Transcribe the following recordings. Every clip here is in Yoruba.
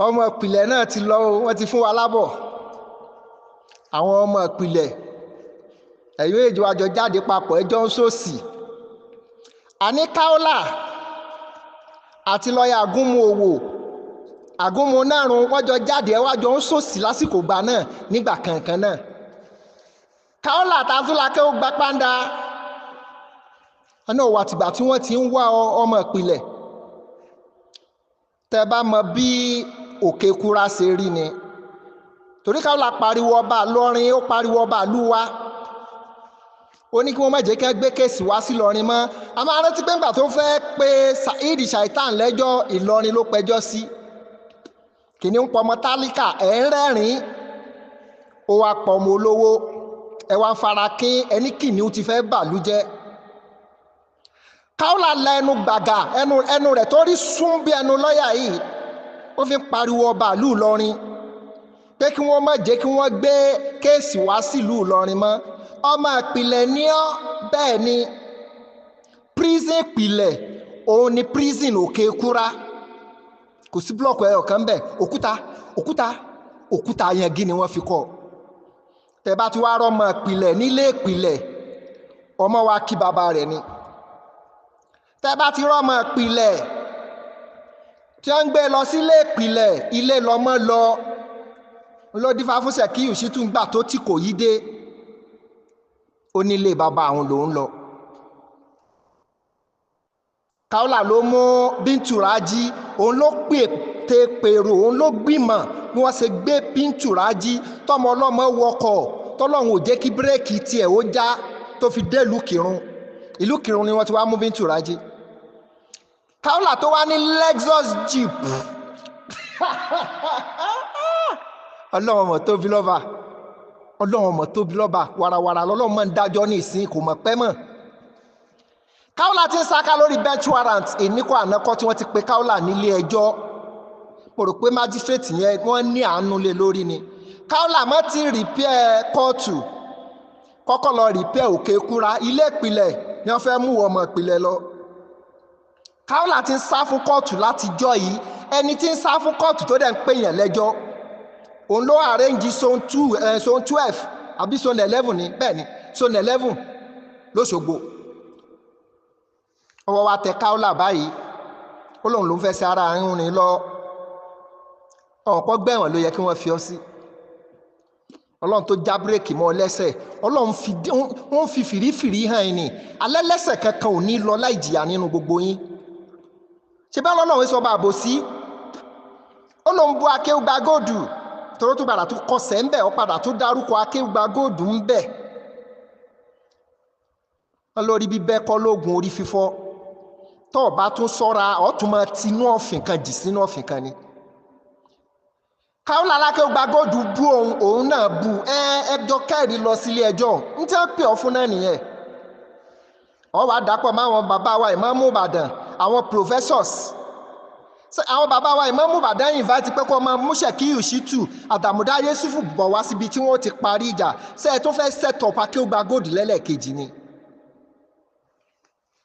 ọmọ ìpìlẹ̀ náà ti lọ o, wọ́n ti fún wa lábọ̀. Àwọn ọmọ ìpìlẹ̀ ẹ̀yọ́ èjò àjọ jáde papọ̀ ẹjọ́ ń sòsì. Àní Kaola àti lọ́ọ̀yà Agúnmu Òwò Agúnmu Nárun wọ́n jọ jáde ẹwàjọ ń sòsì lásìkò gbà náà nígbà kankan náà. Kaola àtàzúlákẹ́ ó gba pàǹdà ẹnà òwò àtìgbà tí wọ́n ti ń wá ọmọ ìpìlẹ̀. Tẹ́ bá mọ bí òkè kúra ṣe rí ni, torí Kaola pariwo ọba lọ́rin, ó pariwo ọba lúwa, ó ní kí wọ́n má jẹ́ kí wọ́n gbé kéèsì wá sí Ìlọrin mọ́. A máa rántí pé ńgbà tó fẹ́ pé Saheed Shaitan lẹ́jọ́ Ìlọrin ló pẹjọ́ sí. Kìnní ń pọmọ tálíkà ẹ̀ ń rẹ́rìn-ín, ó wá pọmọ olówó ẹ wá ń fara kín ẹni kìnìún ti fẹ́ bàlú jẹ́. Kaola la ẹnu gbàgà ẹnu rẹ̀ tó rí sún bí ẹnu lọ́ọ̀yà yìí, ó fi ń pariwo ọba ìlú Ìlọrin pé kí wọ́n má jẹ́ kí wọ́n gbé kéèsì wá sílùú Ìlọrin mọ́. Ọmọ ìpìlẹ̀ ní ọ́, bẹ́ẹ̀ ni prison ìpìlẹ̀ òun ni prison òkè kúra, kò sí blọọkù ẹyọ kan bẹ́ẹ̀, òkúta yangi ni wọ́n fi kọ́. Tẹ́ bá ti wá rọ́mọ ìpìlẹ̀ nílé ìpìlẹ̀, ọmọ wa kí bàbá rẹ̀ ni. Tẹ́ bá ti rọ́mọ ìpìlẹ̀ tí wọ́n ń gbé lọ sílé ìpìlẹ̀, ilé lọ́mọ lọ olódífá fún Ṣẹ̀kíyù Ṣítùngbà tó tí kò yí dé, ó nílé bàbá àwọn lòún lọ. Kaola ló mú Bíntù Rájí, òun ló pète pèrò, òun ló gbìmọ̀ bí wọ́n ṣe gbé Bíntù Rájí tọmọ ọlọ́mọ wọkọ̀ tọ́lọ́run ò jẹ́ kí bírèkì tiẹ̀ ó já tó fi dé ìlú Kírun. Ìlú Kírun ni wọ́n ti wá mú Bíntù Rájí. Kaola tó wá ní Lexus Jeep ọlọ́run ọmọ tóbi lọ́ba, ọlọ́run ọmọ tóbi lọ́ba, warawara lọ́lọ́run máa ń dájọ́ ní ìsìn kò mọ̀ pẹ́ mọ́. Kaola ti ń sáká lórí bench warrant ènìkọ́ ànákọ́ tí wọ́n ti pe Kaola nílé ẹjọ́. Mo rò pé májísírèètì yẹn wọ́n ní àánú lé lórí ni. Kaola má ti rìpẹ́ kóòtù, kọ́kọ́ lọ rìpẹ́ òkè kúra, ilé ìpìlẹ̀ ni wọ́n fẹ́ mú ọmọ ìpìlẹ̀ lọ. Kaola ti ń sá fún kóòtù látijọ́ yìí, ẹni tí ń sá fún kóòtù tó dẹ̀ ń pèèyàn lẹ́jọ́ òun ló arrange zone 12 àbí zone 11 ni, bẹ́ẹ̀ ni zone 11 lóṣogbo. Ọwọ́ wa tẹ Kaola báyìí, ó lóun ló ń fẹ́ sí ara rìn lọ. Ọ̀pọ̀ gbẹ̀wọ̀n ló yẹ kí wọ́n fi ọ sí. Ọlọ́run tó já bírèkì mọ́ lẹ́sẹ̀, Ọlọ́run wọ́n fi fìrífìrí hàn yín ni, alẹ́ lẹ́sẹ̀ kankan ò ní lọ láì jìyà nínú gbogbo yín. Ṣé bá lọ́lọ́run sọ bá àbò sí? Ó lóun bu Akéwùgbà Góòdù tóró tó padà tó kọsẹ̀ ń bẹ̀, ó padà tó dárúkọ Akéwùgbà Góòdù ń bẹ̀. Wọ́n lórí bíbẹ́ kọ́ lóògùn orí fífọ́, tó o bá tún sọ́ra ọ̀ tún máa tinú ọ̀fìn kan jì sínú ọ̀fìn kan ni. Kaola Akéwùgbà Góòdù bú òun náà bú ẹjọ́ kẹ́rì lọ sílé ẹjọ́ ń tẹ́ pè ọ́ fún náà nìyẹn. Ọ wá dàpọ̀ máwọn bàbá wa Ìmáàmù Ìbàdàn, àwọn professors, àwọn bàbá wa Ìmáàmù Ìbàdàn invite pé kó máa mú Ṣẹ̀kíyù Ṣítù Àdàmúdá Yẹ́sùfù bọ̀ wá síbi tí wọ́n ti parí ìjà, ṣé ẹ tó fẹ́ set up Akéwùgbà Góòdù lẹ́lẹ́kejì ni.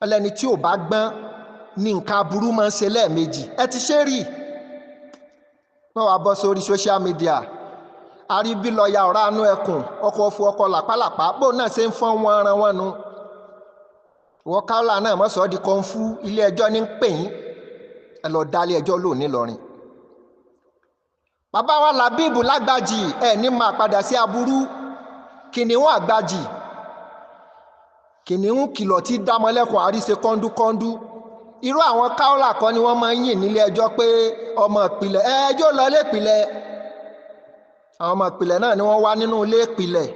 Ẹlẹ́ni tí ò bá gbọ́n ní nǹkan aburú máa ń ṣe lẹ́ẹ̀mejì, ẹ ti ṣe rí. Wọ́n wá bọ́ sórí social media, àríbí lọ́ọ̀yà ọ̀rá anú ẹkùn, ọkọ̀ òfu ọkọ̀ làpálàpá, bó náà ṣe ń fọ́n wọn ara wọn nu. Ìwọ Kaola náà mọ́ sọ́ di kan fún ilé ẹjọ́ ní pè yín, ẹ lọ dálé ẹjọ́ lò ní Ìlọrin. Bàbá wa Làbíbù Lágbàjì ẹ̀ ní máa padà sí aburú. Kìnìún Àgbàjì, kìnìún kìlọ̀ tí dámọ́lẹ́kùn àríṣe kọ́ńdúkọ́ńdú. Irú àwọn Kaola kọ́ ni wọ́n máa ń yìn nílé ẹjọ́ pé ọmọ ìpìlẹ̀ ẹjọ́ lọ ilé ìpìlẹ̀. Àwọn ọmọ ìpìlẹ̀ náà ni wọ́n wá nínú ilé ìpìlẹ̀.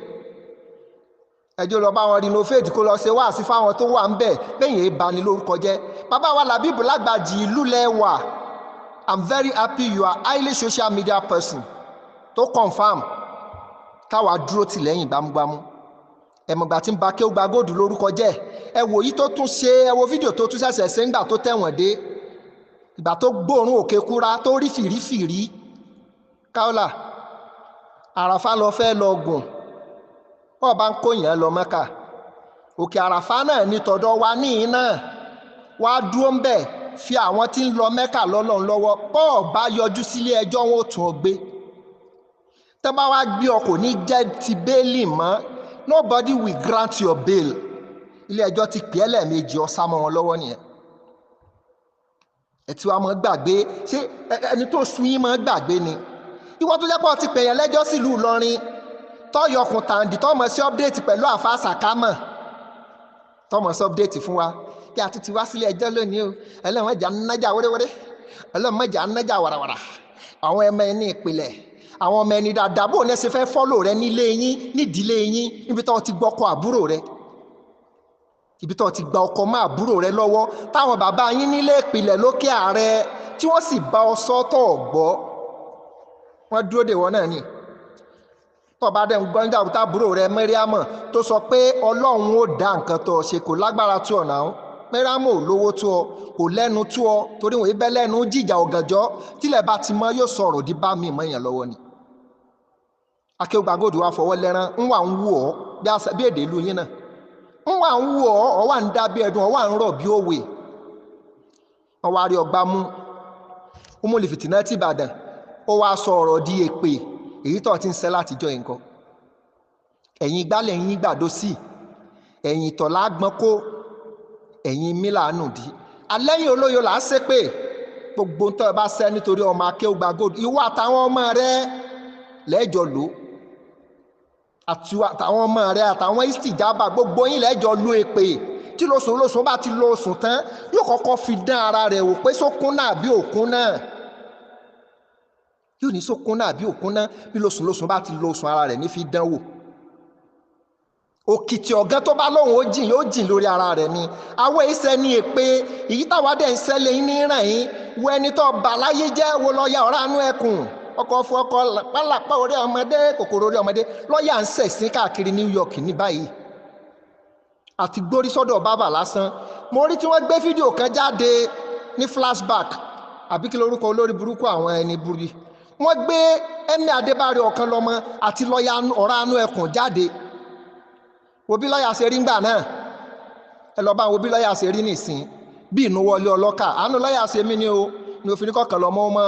Ẹjọ́ lọ bá wọn renovate kó lọ ṣe wáàsí fáwọn tó wà ń bẹ̀ lẹ́yìn ìbani lórúkọ jẹ́. Bàbá wa Làbíbù Lágbàjì ìlú lẹ́wà. I'm very happy you are highly social media person tó confam káwa dúró tì lẹ́yìn gbámúgbámú. Ẹ̀mọ̀gbà tí ń ba Akéwùgbà Góòdù lórúkọ jẹ́, ẹ wò yí tó tún ṣe, ẹ wo fídíò tó tún ṣẹ̀ṣẹ̀ ṣe ńgbà tó tẹ̀wọ̀n dé, ìgbà tó gbóòórùn òkè kúra tó rí fìrífìrí. Kaola Àràfá lọ fẹ́ lọ gùn, wọ́n bá ń kó yẹn lọ Mẹ́kà, òkè Àràfá náà ní tọ̀dọ̀ wa ní iná. wá dúró ń bẹ̀ fi àwọn tí ń lọ Mẹ́kà lọ́lọ́run lọ́wọ́ bọ́ọ̀ bá yọjú sílé ẹjọ́ wọn ò tún ọ gbé tẹ́ bá wá gbé ọ kò ní jẹ́ ti bẹ́ẹ̀lì mọ́ nobody will grant your bail ilé ẹjọ́ ti pè é lẹ́ẹ̀mejì ọ sá mọ́ wọn lọ́wọ́ nìyẹn ẹ tí wàá mọ́ gbàgbé ṣé ẹni tó sun yín mọ́ gbàgbé ni ìwọ tó jẹ́ pé ọ ti pè yẹn lẹ́jọ́ sílùú Ìlọrin tọ́yọkùn tàǹdì tọ́mọ̀ sí update pẹ̀lú àfáà sàkámọ̀ tọ́mọ̀ sí update fún wa kí a tún ti wá sílé ẹjọ́ lónìí o ẹlẹ́wọ̀n ẹja nájà wéréwéré ẹlẹ́wọ̀n ẹja nájà wàràwàrà àwọn ọmọ ẹni ìpìlẹ̀ àwọn ọmọ ẹni dáadáa bó ní ẹ ṣe fẹ́ fọ́lò rẹ nílé yín nídìílé yín níbi tó ti gbọ́kọ àbúrò rẹ ibi tó ti gba ọkọ mọ́ àbúrò rẹ lọ́wọ́ táwọn bàbá yín nílé ìpìlẹ̀ lókè ààrẹ tí wọ́n sì bá ọ sọ́tọ̀ gbọ́ wọ́n dúró dè wọ́n náà ni tọba dẹ̀ ń gbọ́njà òkúta àbúrò rẹ Mẹ́ríàmọ̀ tó sọ pé Ọlọ́run ó dá nǹkan tó ṣe kò lágbára tó ọ̀nà ó Mẹ́ríàmọ̀ ò lówó tó ọ kò lẹ́nu tó ọ torí wọ́n ibẹ̀ lẹ́nu jìjà ọ̀gànjọ́ tílẹ̀ bá ti mọ́ yóò sọ̀rọ̀ di bá mi mọ́yàn lọ́wọ́ ni akéwàgòdì wa fọwọ́ lẹ́rán ń wà ń wù ọ́ bí èdè ìlú yín náà ń wà ń wù ọ́ ọ wà ń dá bí ẹdun ọ wà ń rọ̀ bí òwe ọ wá rí ọgbà mú ó mú lè fìtínà tí Ìbàdàn ó wá sọ ọ̀rọ̀ di èpè èyí tó ti ń ṣe látijọ́ nǹkan ẹ̀yin gbálẹ̀ yín gbàdó sí ẹ̀yin tọ̀lá gbọ́n kó ẹ̀yin mílàánù dí alẹ́yìn olóyò là á ṣe pé gbogbo tó bá ṣe nítorí ọmọ akéwùgbà gold ìwọ àtàwọn ọmọ rẹ lẹ́jọ́ lò àtàwọn ọmọ rẹ àtàwọn ìsìjàmbá gbogbo yín lẹ́jọ́ lò èpè tí lóṣù bá ti lo oṣù tán yóò kọ́kọ́ fi dán ara rẹ̀ wò pé sókún náà bí òkun náà yóò ní sókún náà bí òkun náà bí lóṣù bá ti lo oṣù ara rẹ̀ ní fi dán wò òkìtì ọ̀gán tó bá lóhùn ó jìn yóò jìn lórí ara rẹ̀ ni àwọn ìṣẹ́ ni èpè èyí táwa dẹ̀ ń ṣẹlẹ̀ yín ní ràn yín wo ẹni tó bà láyé jẹ́ wo lọ́ọ́yà ọ̀rá àánú ẹkùn ọkọ̀ fún ọkọ̀ pálápá orí ọmọdé kòkòrò orí ọmọdé lọ́ọ́yà ń ṣẹ̀sín káàkiri New York ní báyìí àti gbórí sọ́dọ̀ bábà lásán mo rí tí wọ́n gbé fídíò kan jáde ní flashback àbí kí lórúkọ olórí burúkú àwọn ẹni burú wọ́n gbé Ẹ̀mí Adébárí ọ̀kan lọ́mọ àti lọ́ọ́yà ọ̀rá àánú ẹkùn jáde wo bí lọ́yà ṣe rí ngbà náà ẹ lọ bá wo bí lọ́yà ṣe rí nìsín bí inú wọlé ọlọ́kà àánú lọ́yà ṣe mí ní o ní òfin kọ̀ọ̀kan lọ́mọ mọ́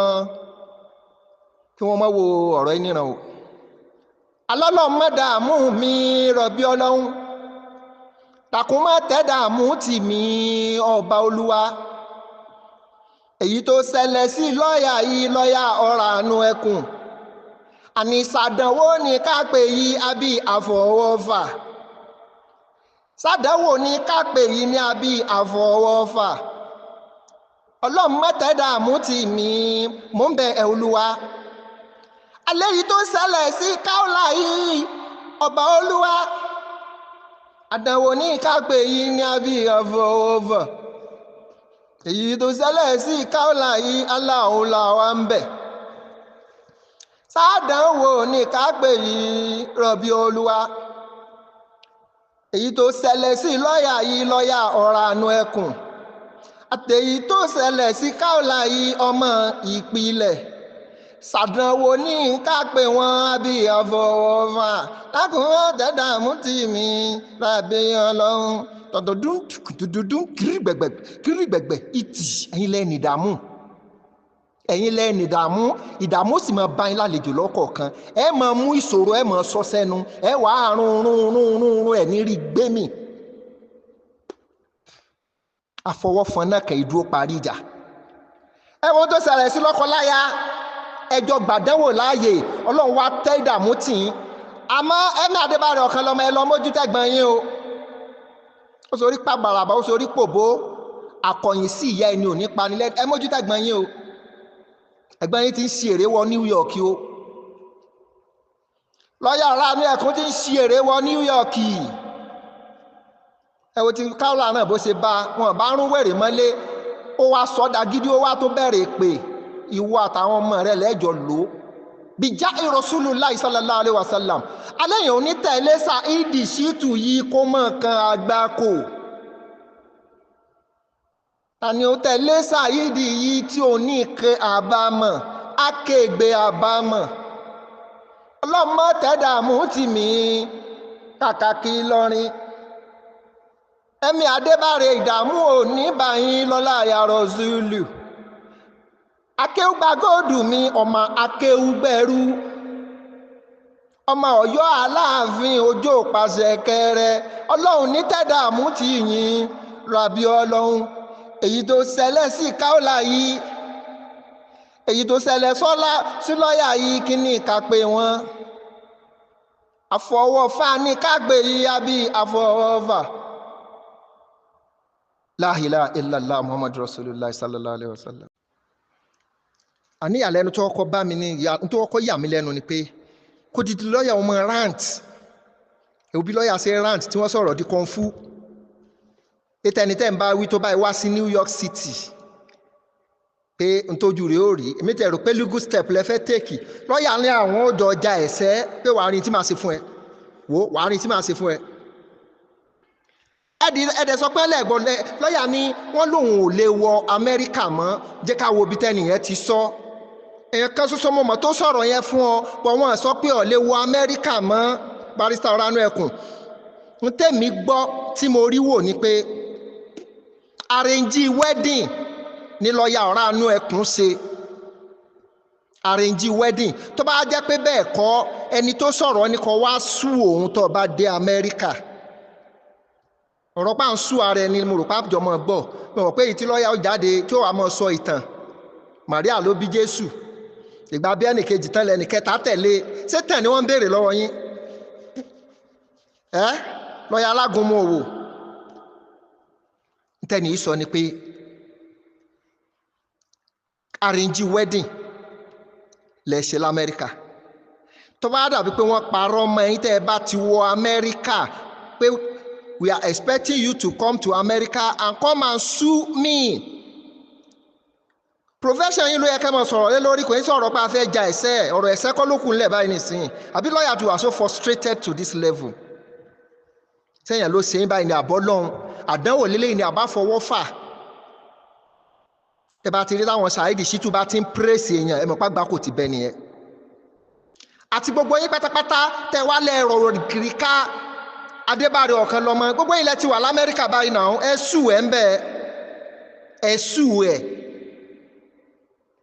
kí wọ́n mọ́ wo ọ̀rọ̀ yìí níran o alọ́lọ́ mọ́dàmú mi rọ̀bí Ọlọ́run takùn mọ́ tẹ́dàmú tì mí ọba Olúwa èyí tó ṣẹlẹ̀ sí lọ́yà yìí lọ́yà ọ̀rọ̀ àánú ẹkùn àní ṣàdánwò ní kápẹ́ yìí àbí àfọwọ́fà sádánwò ní kápẹ́ yìí ní àbí àfọwọ́fà Ọlọ́run mọ́tẹ́dàmú tì mí mò ń bẹ ẹ̀ Olúwa alẹ́ yìí tó ṣẹlẹ̀ sí káọ́là yìí ọba Olúwa àdánwò ní kápẹ́ yìí ní àbí àfọwọ́fà èyí tó ṣẹlẹ̀ sí káọ́là yìí aláhùlà wa ń bẹ sádánwò ní kápẹ́ yìí rọ̀bí Olúwa èyí tó ṣẹlẹ̀ sí lọ́yà yìí lọ́yà ọ̀rọ̀ àánú ẹkùn àtèyí tó ṣẹlẹ̀ sí káọ́là yìí ọmọ ìpìlẹ̀ ṣàdánwò ní kápẹ́ wọn àbí àfọwọ́fà lákùnrin tẹ́dàmú tì mí lábẹ́ Ọlọ́run tọ̀dọ̀dún kírìgbẹ̀gbẹ̀ ìtì ẹ̀yin lẹ́ni ìdààmú ẹ̀yin lẹ́ni ìdààmú sì máa bá yín lálejò lọ́kọ̀ọ̀kan ẹ máa mú ìṣòro ẹ máa sọ sẹ́nu ẹ wà á rún ẹ̀ ní rí gbẹ́mì àfọwọ́fọn náà kẹ́ ìdúró parí ìjà ẹ wọ́n tó ṣẹlẹ̀ sí lọ́kọláya ẹjọ́ gbàdánwò láàyè Ọlọ́run wá tẹ́ ìdààmú tì í àmọ́ Ẹ̀mí Adébárí ọ̀kan lọ́mọ ẹ lọ mójú tẹ́gbọ́n yín o ó sorí pàgbàràbà ó sorí pòbó àkọ̀yìn sí ìyá ẹni ò ní panilẹ́ ẹ mójú tẹ́gbọ́n yín o ẹgbẹ́ yín ti ń ṣe èrè wọ New York o lọ́yà ọ̀rá àánú ẹkùn ti ń ṣe èrè wọ New York ẹ wo ti káwọ́là náà bó ṣe bá wọn bá rún wèrè mọ́lé ó wá sọ́dà gidi ó wá tó bẹ̀rẹ̀ pé ìwọ àtàwọn ọmọ rẹ lẹ́jọ́ lò ó bìjá Rasulullahi sallallahu alaihi wasallam alẹ́yìn onítẹ̀lé Saidi Shittu yìí kó mọ̀ kan àgbákò tani ó tẹ̀lé Saidi yìí tí ò ní ike àbámọ̀ akéègbè àbámọ̀ ọlọ́mọ tẹ́dàmú tì mí Kakaki Ìlọrin ẹ̀mí adébáre ìdààmú òní báyìí lọ́lá àyàrọ̀ zulu akéwùgbà góòdù mi ọmọ akéwùgbẹ̀rú ọmọ Ọ̀yọ́ aláàfin òjò pàṣẹ kẹrẹ ọlọ́run ní tẹ̀dààmú ti yìn rabi ọlọ́run èyí tó ṣẹlẹ̀ sí káólà yìí èyí tó ṣẹlẹ̀ sí lọ́ọ̀yà yìí kí ni ìkápẹ́ wọn àfọwọ́fà ní kágbé yìí àbí àfọwọ́fà. La ilaha illallah muhammadu rasulullah sallallahu alaihi wasallam. Àní ìyàlẹ́nu tó kọ́ bá mi ní tó kọ́ yà mí lẹ́nu ni pé kò dìdí lọ́ọ̀yà ọmọ rant òbí lọ́ọ̀yà ṣe rant tí wọ́n sọ̀rọ̀ di kọ́ńfú ètò ẹni tẹ́ ń bá wí tó báyìí wá sí New York City pé ntójú rẹ̀ ó rí èmi tẹ̀ rò pé legal step lẹ́fẹ́ tèkì lọ́ọ̀yà ní àwọn ọjọ́ ọjà ẹ̀sẹ̀ pé wàá rí tí màá ṣe fún ẹ wò wàá rí tí màá ṣe fún ẹ. ẹ̀dẹ̀ sọ pé lẹ́gbọ̀n lọ́ọ̀yà ni wọ́n lòun ò lè wọ Amẹ́ríkà mọ́ jẹ́ ká wo ibi tẹ́nìyẹn ti sọ èèyàn kan ṣoṣo mọ̀mọ́ tó sọ̀rọ̀ yẹn fún ọ pọ̀ wọ́n sọ pé ò lè wọ Amẹ́ríkà mọ́ barista Ọ̀rànú Ẹkùn ń tẹ̀mí gbọ́ tí mo rí wò ni pé arrange wedding ní lọ́ọ̀yà Ọ̀rànú Ẹkùn ṣe arrange wedding tó bá jẹ́ pé bẹ́ẹ̀ kọ́ ẹni tó sọ̀rọ̀ ni kò wá sú òun tó bá dé Amẹ́ríkà ọ̀rọ̀ pa ń sú ara ẹni mo rò pa àjọ mọ́ gbọ́ mo rò pé èyí tí lọ́ọ̀yà ó jáde tí ó wà mọ́ sọ ìtàn Màríà ló bí Jésù ìgbà bí ẹnì kejì tán lẹ́nì kẹta tẹ̀lé ṣé tẹ̀ ni wọ́n ń béèrè lọ́wọ́ yín lọ́ọ̀yà alágúnmu òwò tẹ́ni yìí sọ ni pé arrange wedding lè ṣe l'Amẹ́ríkà tó bá dàbí pé wọ́n parọ́ mọ́ ẹ̀yin tẹ́ ẹ bá ti wọ Amẹ́ríkà pé we are expecting you to come to America and come and sue me. Profession yín ló yẹ kẹ́ mọ̀ sọ̀rọ̀ lé lórí kò ní sọ̀rọ̀ pé a fẹ́ ja ẹ̀sẹ̀ ọ̀rọ̀ ẹ̀sẹ̀ kọ́ ló kù ńlẹ̀ báyìí nìsín àbí lọ́ọ̀yà tó wà so frustrated to this level. Sẹ́yìn ló ṣe ń báyìí ní àbọ̀ lọ́hùn àdánwò lélẹ́yìn ní àbá fọwọ́ fà. Ẹ bá ti rí táwọn Saheed Shittu bá ti ń praise èèyàn ẹ mọ̀ pàgbà kò ti bẹ nìyẹn. Àti gbogbo yín pátápátá tẹ wá lẹ rọrọ kiri ká Adébáre ọ̀kan lọ́mọ gbogbo ilẹ̀ ti wà l'Amẹ́ríkà báyìí náà ẹ sù ẹ̀ ń bẹ́ ẹ sù ẹ̀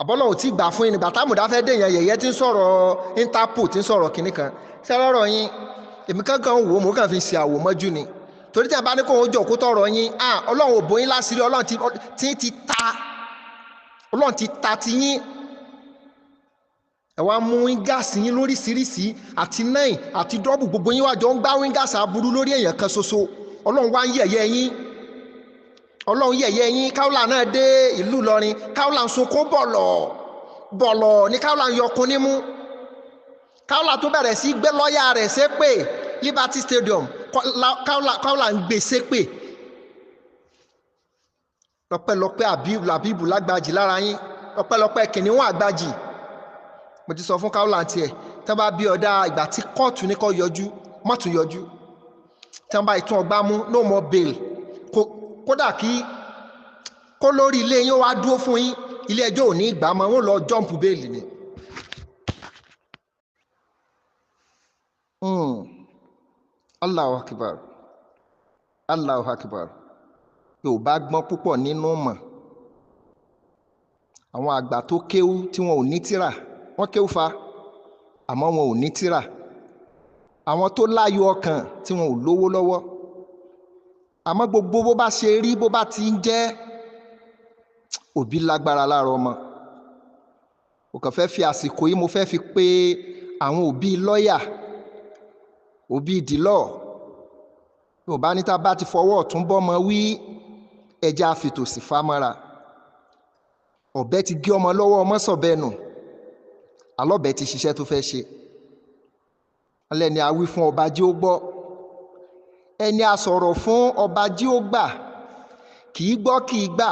àbọ́lọ̀ ò tí gbà fún yín nígbà táàmùdá fẹ́ dèèyàn yẹ̀yẹ́ tí ń sọ̀rọ̀ Interpol tí ń sọ̀rọ̀ kìnnì kan sẹ́rọ̀rọ̀ yín èmi kankan wò mo kàn fi ṣe àwòmọ́jú ni torí tí a bá ní kó o jọ kó tọrọ yín Ọlọ́run ò bóyin láṣìírí Ọlọ́run ti ta ti yín ẹ wá mú wíńgàsì yín lóríṣiríṣi àti náì àti dọ́bù gbogbo yín wájọ ń gbá wíńgàsì aburú lórí èèyàn kan ṣoṣo Ọlọ́run wá ń yẹ̀yẹ́ yín Ọlọ́run yẹ̀yẹ́ yín káwùlà náà dé ìlú Ìlọrin káwùlà ń sunkún bọ̀lọ̀ ní káwùlà ń yọkun nímú káwùlà tó bẹ̀rẹ̀ sí gbé lọ́ọ̀yà rẹ̀ ṣépè Liberty Stadium káwùlà ń gbé ṣépè lọ́pẹ́lọpẹ́ àbíbù lágbàjì lára yín lọ́pẹ́lọpẹ́ kìnìún àgbàjì mo ti sọ fún káwùlà tiẹ̀ tí wọ́n bá bí ọ̀dà ìgbà tí kóòtù ní kó yọjú mọ́tún yọjú tí wọ́n bá ìtún ọgbà mú no more bail kódà kí kó lórí ilé yín wá dúró fún yín ilé ẹjọ́ ò ní ìgbà mọ́ wọn lọ jọ́ǹpù béèlì ni. Allahu Akbar Allahu Akbar Yorùbá gbọ́n púpọ̀ nínú mọ̀ àwọn àgbà tó kéwú tí wọn ò ní tírà wọ́n kéwú fa àmọ́ wọn ò ní tírà àwọn tó láyọ̀ ọkàn tí wọn ò lówó lọ́wọ́ àmọ́ gbogbo bó bá ṣe rí bó bá ti ń jẹ́ òbí lágbára lára ọmọ o kàn fẹ́ fi àsìkò yìí mo fẹ́ fi pé àwọn òbí lọ́ọ̀yà òbí ìdílọ́ Yorùbá níta bá ti fọwọ́ ọ̀tún bọ́mọ wí ẹja fìtòsí fámọ́ra ọ̀bẹ ti gé ọmọ lọ́wọ́ ọmọ sọ̀bẹ nù alọ́bẹ ti ṣiṣẹ́ tó fẹ́ ṣe alẹ́ ni a wí fún ọba jí ó gbọ́ ẹni a sọ̀rọ̀ fún ọba jí ó gbà kì í gbọ́ kì í gbà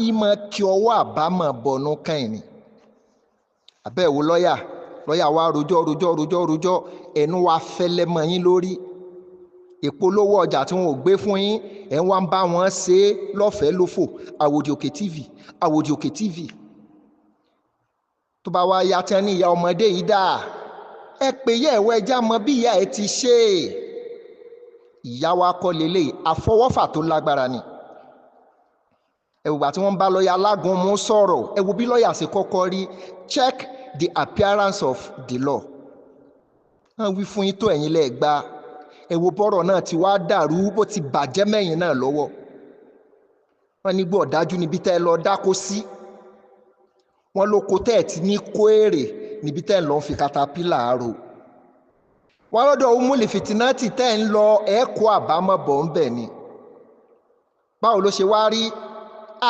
ìmọ̀ kí ọwọ́ àbámọ̀ bọ̀nú kẹ́yìn ni àbẹ̀wò lọ́ọ̀yà wa rojọ́ ẹnu wa fẹ́lẹ́ mọ́ yín lórí ìpolówó ọjà tí wọn ò gbé fún yín ẹ̀ ń wá ń bá wọn ṣe é lọ́fẹ̀ẹ́ lófò Àwòdì Òkè TV tó bá wá ya tán ní ìyá ọmọdé yìí dà ẹ pè yẹ ẹ̀wọ́ ẹja mọ bí ìyá ẹ ti ṣe ìyá wa kọ́ lélẹ̀ àfọwọ́fà tó lágbára ni. Ẹ wò gbà tí wọ́n bá lọ́ọ̀yà Alágúnmu sọ̀rọ̀, ẹ wò bí lọ́ọ̀yà ṣe kọ́kọ́ rí check the appearance of the law. Wọ́n wí fún yín tó ẹ̀yin lẹ́ẹ̀gbá, ẹ wò bọ́rọ̀ náà ti wá dàrú bó ti bàjẹ́ mẹ́yìn náà lọ́wọ́. Wọ́n ní gbọ́ ọ̀dájú níbi tẹ́ ẹ lọ dákó sí, wọ́n ló kó tẹ́ ẹ̀ ti ní kó èrè níbi tẹ́ ẹ lọ fi katapila rò. Wọ́n lọ́dọ̀ umuli fitinati tẹ́ ẹ ń lọ ẹ̀ẹ́kọ́ àbámọ̀ bọ̀ ń bẹ̀ ni. Báwo ló ṣe wá rí?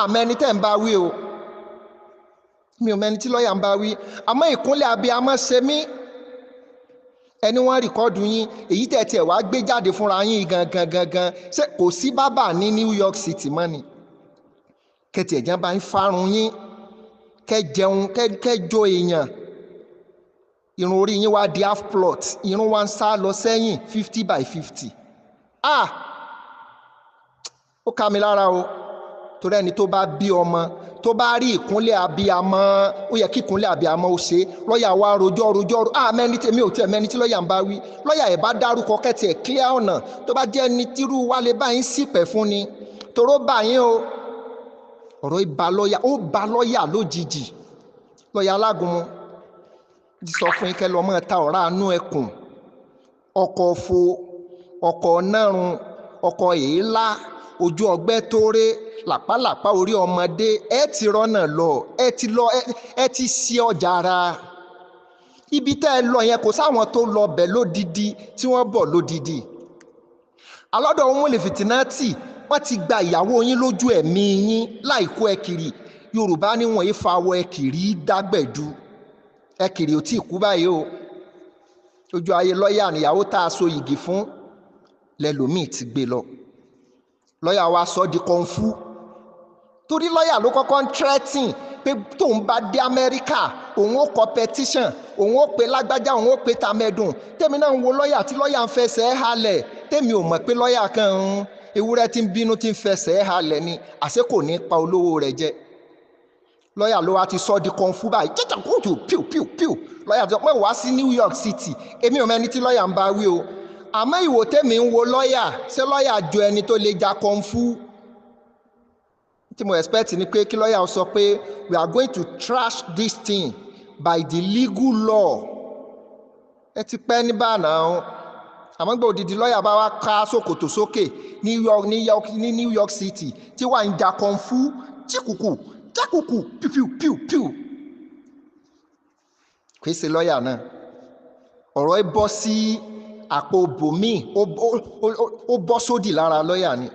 Àmẹ́ni tẹ́ ń bá wí o, mi ò mẹ́ni tí lọ́ọ̀yà ń bá wí, àmọ́ ìkúnlẹ̀ abiyamọ ṣe mí. Ẹni wọ́n rìkọ́dù yín, èyí tẹ́ tiẹ̀ wá gbé jáde fúnra yín gangan ṣé kò sí bábà ní New York City mọ́ ni? Kẹ́tì ẹ̀jẹ̀ bá ń farun yín, kẹ́ jẹun, kẹ́ jó èèyàn, irun orí yín wá di half plot, irun wá ń sá lọ sẹ́yìn 50x50. Ó ká mi lára o, torí ẹni tó bá bí ọmọ tó bá rí ìkúnlẹ̀ abiyamọ, ó yẹ kí ìkúnlẹ̀ abiyamọ ó ṣe. Lọ́ọ̀yà wa rojọ́ mẹ́ni tèmi ò tiẹ̀ mẹ́ni tí lọ́ọ̀yà ń bá wí. Lọ́ọ̀yà ẹ̀ bá dárúkọ kẹ́tì ẹ̀ clear ọ̀nà tó bá jẹ́ ẹni tírú wa lè bá yín sípẹ̀ fún ni, toró bá yín o. Ọ̀rọ̀ ìbá lọ́ọ̀yà, ó bá lọ́ọ̀yà lójijì. Lọ́ọ̀yà Alágúnmu ti sọ fún yín kẹ́ lọ́ọ́ mọ́ ta ọ̀rá àánú ẹkùn, ọkọ̀ òfo, ọkọ̀ nárun, ọkọ̀ èélá, ojú ọgbẹ́ tóóré, làpálàpá orí ọmọdé, ẹ ti rọ́nà lọ, ẹ ti ṣí ọjà ara. Ibi tẹ́ ẹ lọ yẹn kò sáwọn tó lọ bẹ̀ lódidi tí wọ́n bọ̀ lódidi. Alọ́dọ̀ umuli fitinati wọ́n ti gba ìyàwó yín lójú ẹ̀mí yín láìkó ẹkìrì. Yorùbá ní wọ́n yìí fawọ ẹkìrì dágbẹ̀dú. Ẹkìrì ò tí ì kú báyìí o. Ojú ayé lọ́ọ̀yà níyàwó tá a so yìgì fún lẹ́lòmíì ti gbé lọ. Lọ́ọ̀yà wa sọ di kọ́ńfú. Torí lọ́ọ̀yà ló kọ́kọ́ ń threatening pé tóun bá dé Amẹ́ríkà òun ó kọ petition, òun ó pe lágbájá, òun ó pe tamẹ́dùn. Tèmi náà ń wo lọ́ọ̀yà tí lọ́ọ̀yà ń fẹsẹ̀ halẹ̀, tèmi ò mọ̀ pé lọ́ọ̀yà kan ewúrẹ́ tí ń bínú tí ń fẹsẹ̀ halẹ̀ ni, àṣé kò ní pa olówó rẹ̀ jẹ. Lọ́ọ̀yà ló wá ti sọ di kọ́ńfú báyìí, jẹ́jẹ́ kóòtù píù píù píù. Lọ́ọ̀yà tó pẹ́ wá sí New York City, èmi ò mẹ́ni tí lọ́ọ̀yà ń bá wí o. Àmọ́ ìwò tèmi ń wo lọ́ọ̀yà, ṣé lọ́ọ̀yà jọ ẹni tó lè ja kọ́ńfú? Tí mo expect ni pé kí lọ́ọ̀yà sọ pé we are going to trash this thing by the legal law. Ẹ ti pẹ́ ní báàná o. Àmọ́ gbọ́ òdìdí lọ́ọ̀yà bá wá ká sókòtò sókè ní New York City tí wà ń ja kọ́ńfú chíkùkù píù píù píù. Kì í ṣe lọ́ọ̀yà náà. Ọ̀rọ̀ ẹ bọ́ sí àpò bòmíì, ó bọ́ sódì lára lọ́ọ̀yà ni.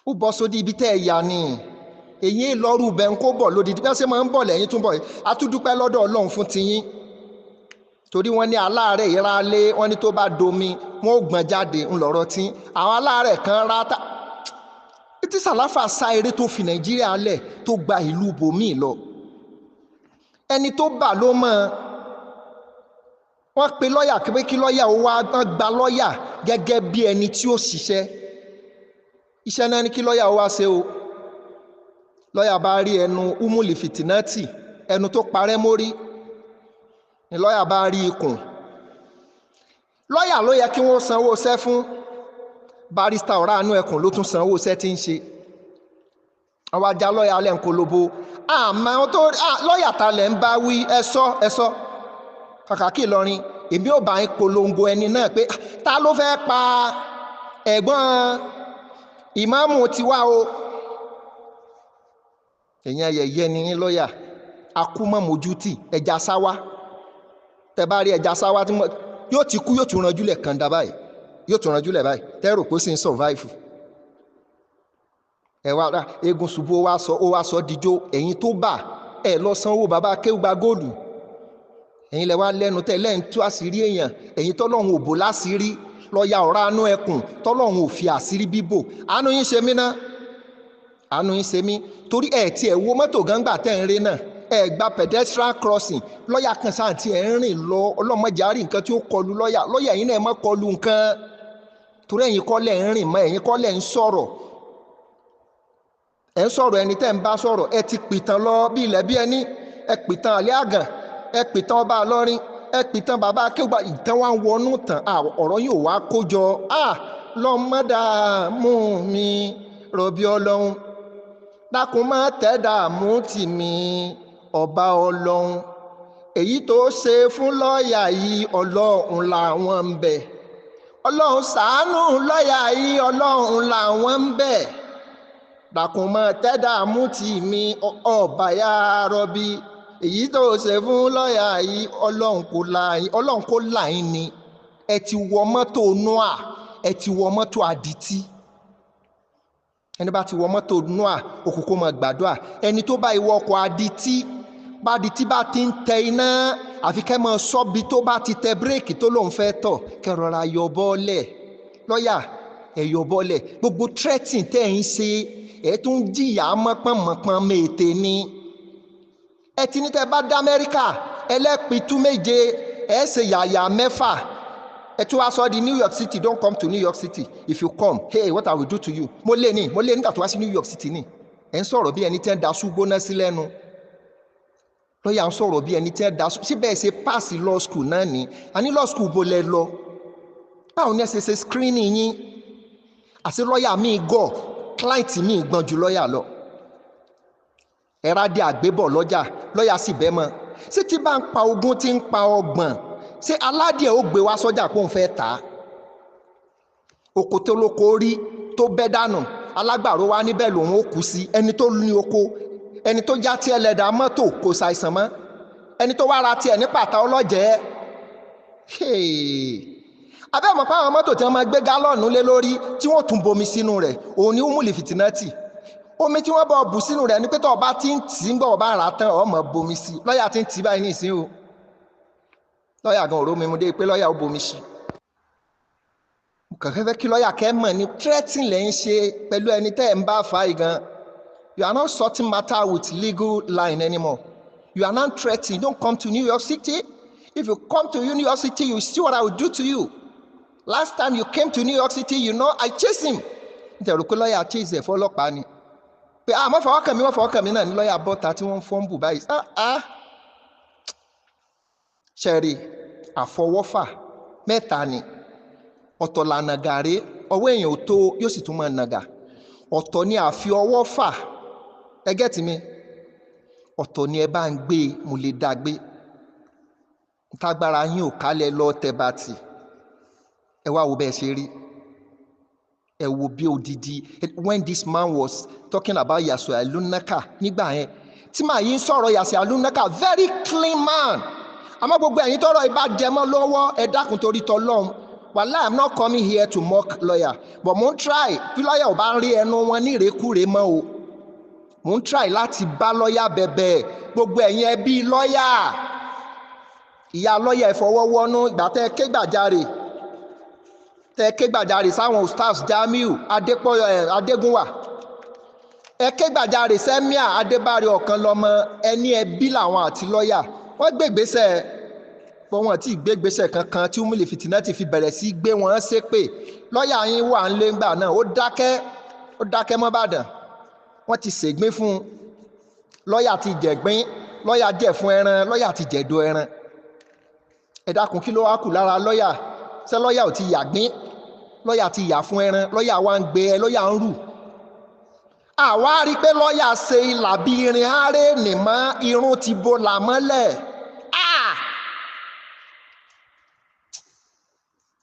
Ó bọ́ sódì ibi tẹ́ ẹ yà ni. Èyí lọ́rù bẹ́ẹ̀ ń kó bọ̀ lódìdí bí wọ́n ṣe máa ń bọ̀ lẹ́yìn tún bọ̀. A tún dúpẹ́ lọ́dọ̀ Ọlọ́run fún tiyín. Torí wọ́n ní aláàárẹ̀ ìrálé, wọ́n ní tó bá domi wọ́n ó gbọ́n jáde ńlọrọ̀ tí. Àwọn aláàárẹ̀ kan ráta. Tí Sàláfà sá eré tó fi Nàìjíríà lẹ̀ tó gba ìlú bòmíì lọ. Ẹni tó bà ló mọ̀. Wọ́n pe lọ́ọ̀yà pé kí lọ́ọ̀yà ó wá gba lọ́ọ̀yà gẹ́gẹ́ bí ẹni tí ó ṣiṣẹ́. Iṣẹ́ náà ní kí lọ́ọ̀yà ó wá ṣe o. Lọ́ọ̀yà bá rí ẹnu umuli fitinati, ẹnu tó parẹ́ mórí, ni lọ́ọ̀yà bá rí ikùn. Lọ́ọ̀yà ló yẹ kí wọ́n sanwó iṣẹ́ fún. Barista ọ̀rá àánú ẹkùn ló tún sanwó iṣẹ́ tí ń ṣe. Àwọn ajá lọ́ọ̀yà alẹ́ ń kolobo. Àmọ́ tó lọ́ọ̀yà ta lẹ̀ ń bá wí ẹ̀sọ́. Kakaki Ilorin, èmi ò bá ń polongo ẹni náà pé ta ló fẹ́ pa ẹ̀gbọ́n ìmáàmù tiwa o. Èyàn yẹ̀yẹ́ ni yín lọ́ọ̀yà, akúmọ̀ mójútì ẹja sáwá. Tẹ bá rí ẹja sáwá tí yóò ti kú, yóò tún ranjúlẹ̀ kan dá báyìí, yóò tún ranjúlẹ̀ báyìí, tẹ́rò pé ó sì ń survive. Ẹ wá rà eégún ṣubú ó wá sọ dijó, ẹ̀yin tó bà ẹ̀ lọ sanwó bàbá kéwùgbà góòlù. Ẹ̀yin lẹ wá lẹ́nu tẹ́ lẹ́yìn tú àṣírí èèyàn, ẹ̀yin tọ́lọ́run ò bò láṣírí. Lọ́ọ̀yà ọ̀rá àánú ẹkùn tọ́lọ́run ò fi àṣírí bíbò. Àánú yín ṣe mí ná, àánú yín ṣe mí. Torí ẹ̀ tí ẹ̀ wo mọ́tò gángbà tẹ́ ń rí náà, ẹ̀ gba pedestrian crossing. Lọ́ọ̀yà kan sáà tí ẹ̀ ń rìn lọ, ọlọ́mọdé àárín nǹkan tí ó kọlu lọ́ọ̀yà. Lọ́ọ̀yà yín náà ẹ̀ má kọlu nǹkan. Torí ẹ̀yin kọ́ lẹ̀ ń rìn mọ́, ẹ̀yin kọ́ lẹ̀ ń sọ̀rọ̀. Ẹ̀ ń sọ̀rọ̀ ẹni tẹ́ ń bá sọ̀rọ̀, ẹ ti pìtàn lọ bí ilẹ̀ bí ẹni, ẹ pìtàn àlẹ́ àgàn, ẹ pìtàn ọba Ìlọrin, ẹ pìtàn bàbá akéwà ìtàn wa ń wọnú tàn ọ̀rọ̀ yóò wá kójọ lọ́mọdàmú mi rọ̀bì ọlọ́run dákun má tẹ̀dààmú tì mí ọba ọlọ́run èyí tó ṣe fún lọ́ọ̀yà yìí ọlọ́run làwọn ń bẹ̀ ọlọ́run ṣàánú lọ́ọ̀yà yìí ọlọ́run làwọn ń bẹ̀ dákun má tẹ̀dààmú tì mí ọba ya rọ̀bì èyí tó ṣe fún lọ́ọ̀yà yìí ọlọ́run kò láyìn ni ẹ ti wọ mọ́tò noa ẹ ti wọ mọ́tò àdìtí ẹni bá ti wọ mọ́tò noa òkùnkùn mọ̀ gbàdúrà ẹni tó bá ìwọ ọkọ̀ àdìtí bá ti ń tẹ iná àfi kẹ́ mọ́ sọ́bi tó bá ti tẹ bírèkì tó lóun fẹ́ tọ̀ kẹrọra yọ bọ́ọ̀lẹ̀ lọ́ọ̀yà ẹ̀ yọ bọ́ọ̀lẹ̀ gbogbo tírẹ́tìn tẹ́ ń ṣe ẹ̀ tún jìyà mọ́pọ́nmọ́pọ́n mètè ni ẹ ti ní tẹ́ bá dá Amẹ́ríkà ẹlẹ́pìtú méje ẹ̀ ṣe yàyà mẹ́fà ẹ tún wá sọ di New York City don't come to New York City if you come hey what I will do to you mo lé nígbà tó wá sí New York City ni ẹ̀ ń sọ̀rọ̀ bí ẹni tẹ́ ń da ṣúgbóná sí lẹ́nu lọ́ọ̀yà ń sọ̀rọ̀ bí ẹni tẹ́ ń da síbẹ̀ ṣe pass law school náà ni àní law school bó lẹ lọ báwo ni ẹ ṣe screening yín àti lọ́ọ̀yà míì gọ̀ client míì gbọ́n ju lọ́ọ̀yà lọ ẹ̀rá dé àgbébọ̀ lọ́ọ̀yà sì bẹ́ mọ́ ṣé tí bá ń pa ogún tí ń pa ọgbọ̀n ṣé aládìẹ ó gbé wá sọ́jà pé òun fẹ́ tà á oko tó lóko rí tó bẹ́ dànù alágbàro wá níbẹ̀ lòun ó kú sí ẹni tó ní oko ẹni tó já tí ẹlẹ́dàá mọ́tò kò ṣàìsàn mọ́ ẹni tó wá ra tiẹ̀ ní pàtà ọlọ́jẹ́ abẹ́ mọ̀ pé àwọn mọ́tò tí wọ́n máa gbé gálọ́ọ̀nù lé lórí tí wọ́n tún bomi sínú rẹ̀ òun ni umuli fìtínátì omi tí wọ́n bọ̀ bù sínú rẹ̀ ní pé tó ọba tí ń tì ń bọ̀ ọba rà tán ọmọ bomi sí lọ́ọ̀yà tí ń tì báyìí ní ìsín o lọ́ọ̀yà gan òró mi mú dé pé lọ́ọ̀yà ó bomi sí kàn fẹ́ kí lọ́ọ̀yà kẹ́ mọ̀ ní threatening lẹ́ ń ṣe pẹ̀lú ẹni tẹ́ ẹ̀ ń bá fa gan you are not sorting matter with legal line anymore you are not threatening don't come to New York City if you come to New York City you see what I will do to you last time you came to New York City you know I chase him nítorí pé lọ́ọ̀yà chase ẹ̀ fọlọ́pàá ni pé wọ́n fọwọ́ kàn mí náà ní lọ́ọ̀yà bọ́ta tí wọ́n ń fọ́n bù báyìí ṣẹ̀rí àfọwọ́fà mẹ́ta ni ọ̀tọ̀ là nàgàrí ọwọ́ èèyàn ò tó yóò sì tún máa nàgà ọ̀tọ̀ ni àfi ọwọ́ fà ẹgẹ́ tì mí ọ̀tọ̀ ni ẹ bá ń gbé mo lè dá gbé tágbára yín ò kálẹ̀ lọ tẹ bá tì ẹ wá wo bẹ́ẹ̀ ṣe rí ẹ wo bí odidi when this man was talking about yasu alunaka nígbà yẹn tí màá yín sọ̀rọ̀ yasu alunaka very clean man àmọ́ gbogbo ẹ̀yin tọ́rọ̀ ibà jẹmọ́ lọ́wọ́ ẹ dákun torí tọ́lọ́run wàhálà I'm not coming here to mock lawyer but mo ń try bí lọ́yà ò bá ń rí ẹnu wọn ní ìrékúre mọ́ o mo ń try láti bá lọ́yà bẹ̀bẹ̀ gbogbo ẹ̀yin ẹbí lọ́yà ìyá lọ́yà ìfọwọ́wọ́nú ìgbà tẹ́ ké gbàjarè sáwọn ustaz Jamiu Adégúnwà ẹ ké gbàjarè sẹ́míà Adébárí ọ̀kan lọ́mọ ẹni ẹbí làwọn àti lọ́yà wọ́n gbégbésẹ̀ pọ̀ wọ́n tí gbégbésẹ̀ kankan tí umuli fìtínà ti fi bẹ̀rẹ̀ sí gbé wọn ṣépè lọ́ọ̀yà yín wà ń lé ńgbà náà ó dákẹ́ mọ́ Ìbàdàn wọ́n ti ṣègbín fún un lọ́ọ̀yà ti jẹ̀gbín lọ́ọ̀yà jẹ̀ fún ẹran lọ́ọ̀yà ti jẹ̀dọ̀ ẹran ẹ dákun kí ló wá kù lára lọ́ọ̀yà ṣé lọ́ọ̀yà ò ti yàgbín lọ́ọ̀yà ti yà fún ẹran lọ́ọ̀yà wa ń gbé ẹ lọ́ọ̀yà ń rù àwa rí i pé lọ́ọ̀yà ṣe ìlà bí irin àárẹ̀ nìmọ́ irun ti bo làmọ́lẹ̀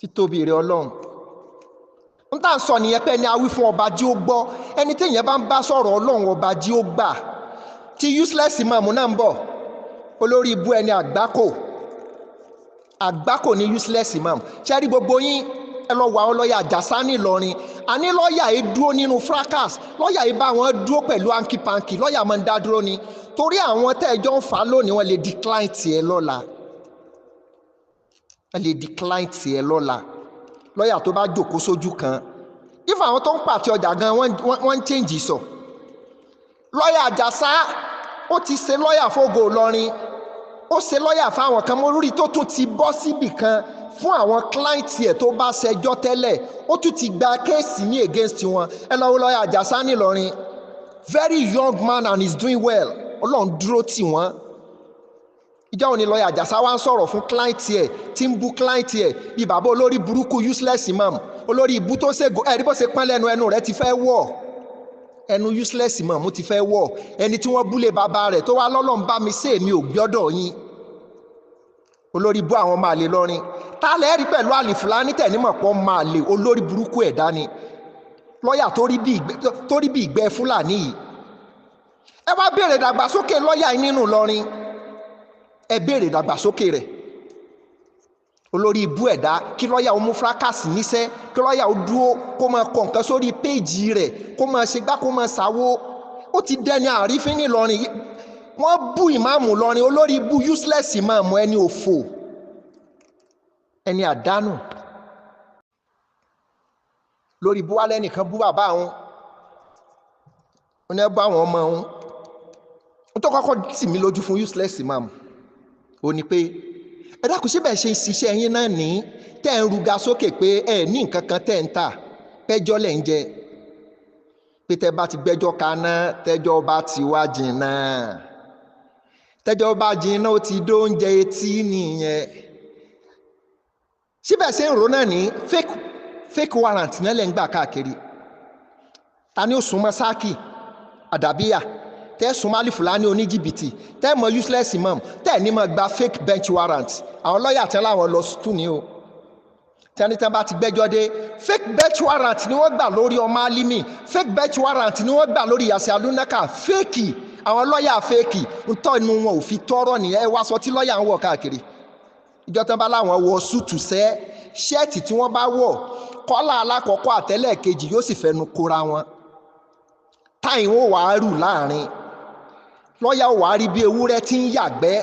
títóbi rẹ̀ Ọlọ́run ń tà ń sọ nìyẹn pé ẹni awí fún ọba jí ó gbọ́ ẹni tí èèyàn bá ń bá sọ̀rọ̀ Ọlọ́run ọba jí ó gbà tí useless imam náà ń bọ̀ olórí ibú ẹni àgbákò ní useless imam ṣe rí gbogbo yín ẹ lọ wà àwọn lọ́ọ̀yà Àjàsá ní Ìlọrin àní lọ́ọ̀yà yìí dúró nínú fracas lọ́ọ̀yà yìí bá wọn dúró pẹ̀lú hanky-panky lọ́ọ̀yà máa ń dá dúró ni torí àwọn tẹ́ẹ̀jọ́ ń fà á lónìí wọ́n lè decline tiẹ̀ lọ́la lọ́ọ̀yà tó bá jòkó sójú kan if àwọn tó ń pàtẹ ọjà gan wọ́n ń change sọ lọ́ọ̀yà Àjàsá ó ti ṣe lọ́ọ̀yà fógo Ìlọrin ó ṣe lọ́ọ̀yà fáwọn kan mo rí tó tún ti bọ́ síbì kan fún àwọn client ẹ̀ tó bá ṣẹjọ́ tẹ́lẹ̀ ó tún ti gba kéèsì ní against wọn ẹ lọ́wọ́ lọ́ọ̀yà Àjàsá nìlọrin very young man and is doing well Ọlọ́run dúró tì wọ́n ìjọ òní lọ́ọ̀yà Àjàsá wá ń sọ̀rọ̀ fún client ẹ̀ tí ń bú client ẹ̀ bí bàbá olórí burúkú useless imam olórí ibú tó ṣe ẹ̀rí bó ṣe pọ́n lẹ́nu ẹnu rẹ̀ ti fẹ́ wọ̀ ẹnu useless imam ti fẹ́ wọ̀ ẹni tí wọ́n búlé bàbá rẹ̀ tó wá lọ́lọ́ ń bá mi ṣe èmi ò gbọ́dọ̀ yín olórí bú àwọn máa lè lọrin tá lẹ́ẹ̀rí pẹ̀lú àlè fúlàní tẹ̀nímọ̀ pọ̀ máa lè olórí burúkú ẹ̀dá ni lọ́ọ̀yà tó rí bí ìgbẹ́ fúlàní yìí ẹ wá béèrè dàgbàsókè lọ́ọ̀yà yìí nínú lọrin ẹ béèrè dàgbàsókè rẹ̀ olórí ibú ẹ̀dá kí lọ́ọ̀yà ó mú fracas níṣẹ́ kí lọ́ọ̀yà ó dúró kó máa kọ nǹkan sórí péèjì rẹ̀ kó máa ṣe gbá kó máa ṣàwó ó ti dẹni àrífín ní lọrin wọ́n bú ìmáàmù lọrin olórí ibú useless ìmáàmù ẹni òfò ẹni àdánù lórí ibú wálẹ̀ nìkan bú bàbá àwọn ó ní ẹ bá àwọn ọmọ òun ó tó kọ́kọ́ tì mí lójú fún useless ìmáàmù ó ní pé ẹ dákun síbẹ̀ ṣe ń ṣiṣẹ́ yín náà ní tẹ́ ń ruga sókè pé ẹ ní nǹkan kan tẹ́ ń tà pẹ́jọ́ lẹ̀ ń jẹ pé tẹ́ bá ti gbẹ́jọ́ kaná tẹ́jọ́ bá ti wá jìnnà tẹ́jọ́ bá jìnnà ó ti dóúnjẹ etí nìyẹn síbẹ̀ ṣe ń rò náà ní fake warrant náà lẹ́ ń gbà káàkiri ta ni ó súnmọ́ sáàkì àdàbíyà tẹ́ Somali Fúlàní oníjìbìtì tẹ́ mọ useless imam tẹ́ ní mọ gba fake bench warrant àwọn lọ́ọ̀yà tẹ́ láwọn lọ tún ní o tẹ́nitẹ́ bá ti gbẹ́jọ́ dé fake bench warrant ni wọ́n gbà lórí ọmọ alimi fake bench warrant ni wọ́n gbà lórí Yàsí Alúnákà fake àwọn lọ́ọ̀yà fake ń tọ́ inú wọn ò fi tọ́rọ̀ nìyẹn ẹ wá sọ tí lọ́ọ̀yà ń wọ̀ káàkiri ìjọ tán bá láwọn wọ súùtù sẹ́ ṣẹ́ẹ̀tì tí wọ́n bá wọ̀ kọ́là alákọ̀ọ́kọ́ àtẹ́lẹ̀ kejì yóò sì fẹnu kóra wọn táyì wọn wàá rù láàrin lọ́ọ̀yà wà á rí bí ewúrẹ́ tí ń yàgbẹ́